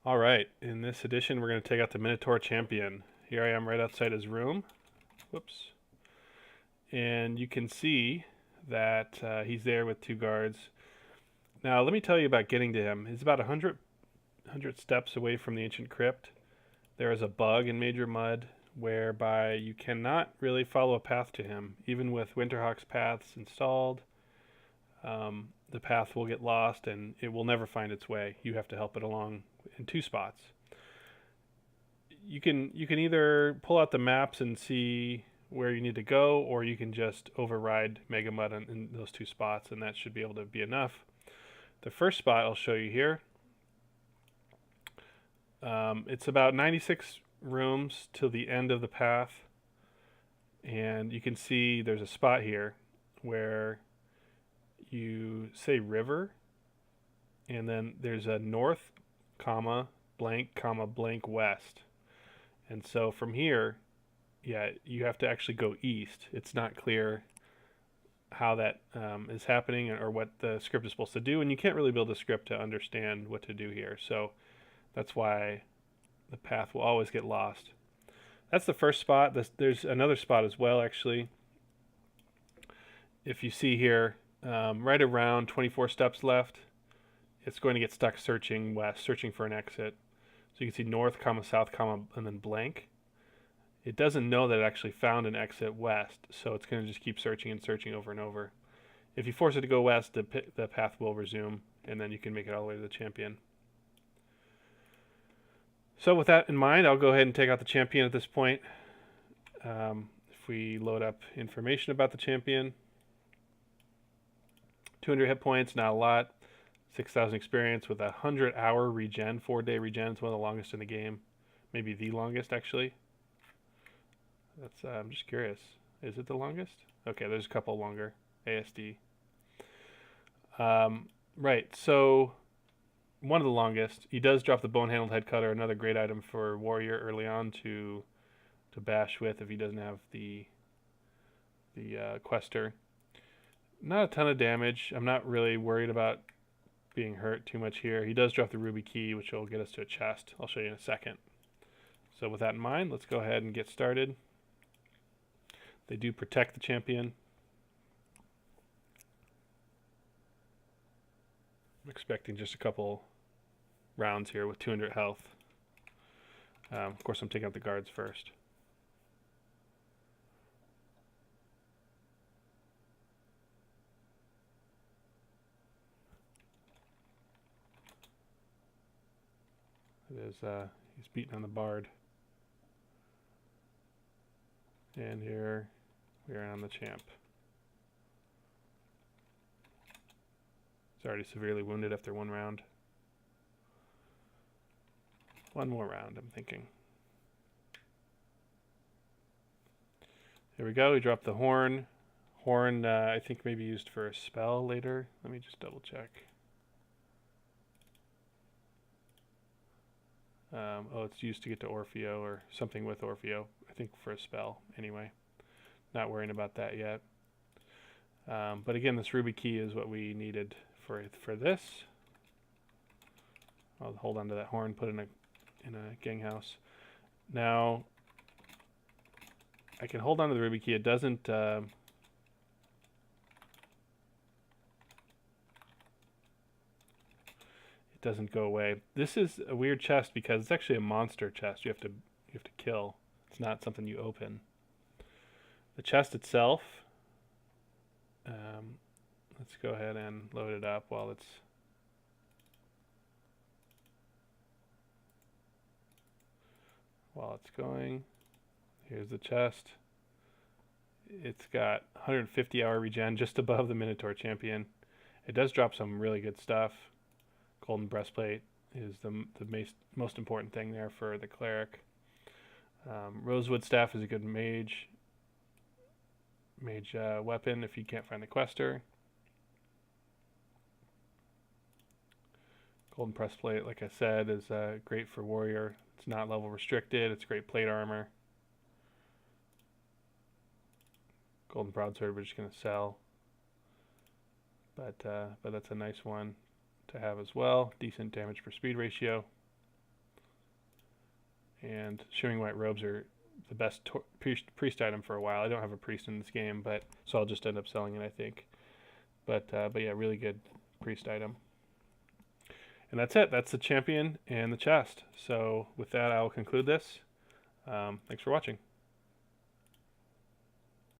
All right, in this edition, we're going to take out the Minotaur champion. Here I am right outside his room. Whoops. And you can see that he's there with two guards. Now, let me tell you about getting to him. He's about 100 steps away from the ancient crypt. There is a bug in MajorMUD whereby you cannot really follow a path to him. Even with Winterhawk's paths installed, the path will get lost and it will never find its way. You have to help it along in two spots. You can either pull out the maps and see where you need to go, or you can just override MegaMud in those two spots, and that should be able to be enough. The first spot I'll show you here. It's about 96 rooms till the end of the path, and you can see there's a spot here where you say river, and then there's a north, blank west. And so from here, yeah, you have to actually go east. It's not clear how that is happening or what the script is supposed to do, and you can't really build a script to understand what to do here. So that's why the path will always get lost. That's the first spot. There's another spot as well, actually. If you see here, right around 24 steps left, it's going to get stuck searching west, searching for an exit. So you can see north, south, and then blank. It doesn't know that it actually found an exit west, so it's going to just keep searching and searching over and over. If you force it to go west, the path will resume, and then you can make it all the way to the champion. So with that in mind, I'll go ahead and take out the champion at this point. If we load up information about the champion, 200 hit points, not a lot. 6,000 experience with a 100-hour regen, 4-day regen. It's one of the longest in the game, maybe the longest actually. That's I'm just curious. Is it the longest? Okay, there's a couple longer. ASD. Right. So one of the longest. He does drop the bone-handled head cutter, another great item for warrior early on to bash with if he doesn't have the quester. Not a ton of damage. I'm not really worried about being hurt too much here. He does drop the ruby key, which will get us to a chest. I'll show you in a second. So with that in mind, let's go ahead and get started. They do protect the champion. I'm expecting just a couple rounds here with 200 health. Of course, I'm taking out the guards first. He's beating on the bard. And here we are on the champ. He's already severely wounded after one round. One more round, I'm thinking. Here we go, we dropped the horn. Horn, I think maybe used for a spell later. Let me just double check. Oh, it's used to get to Orfeo or something with Orfeo. I think for a spell, anyway. Not worrying about that yet. But again, this ruby key is what we needed for this. I'll hold on to that horn, put it in a gang house. Now, I can hold on to the ruby key. It doesn't... doesn't go away. This is a weird chest because it's actually a monster chest. You have to kill. It's not something you open. The chest itself. Let's go ahead and load it up while it's going. Here's the chest. It's got 150-hour regen, just above the Minotaur champion. It does drop some really good stuff. Golden breastplate is the most important thing there for the cleric. Rosewood staff is a good mage weapon if you can't find the quester. Golden breastplate, like I said, is great for warrior. It's not level restricted. It's great plate armor. Golden broadsword we're just gonna sell, but that's a nice one to have as well. Decent damage per speed ratio. And Shimmering White Robes are the best priest item for a while. I don't have a priest in this game, but so I'll just end up selling it, I think. But yeah, really good priest item. And that's it. That's the champion and the chest. So with that, I will conclude this. Thanks for watching.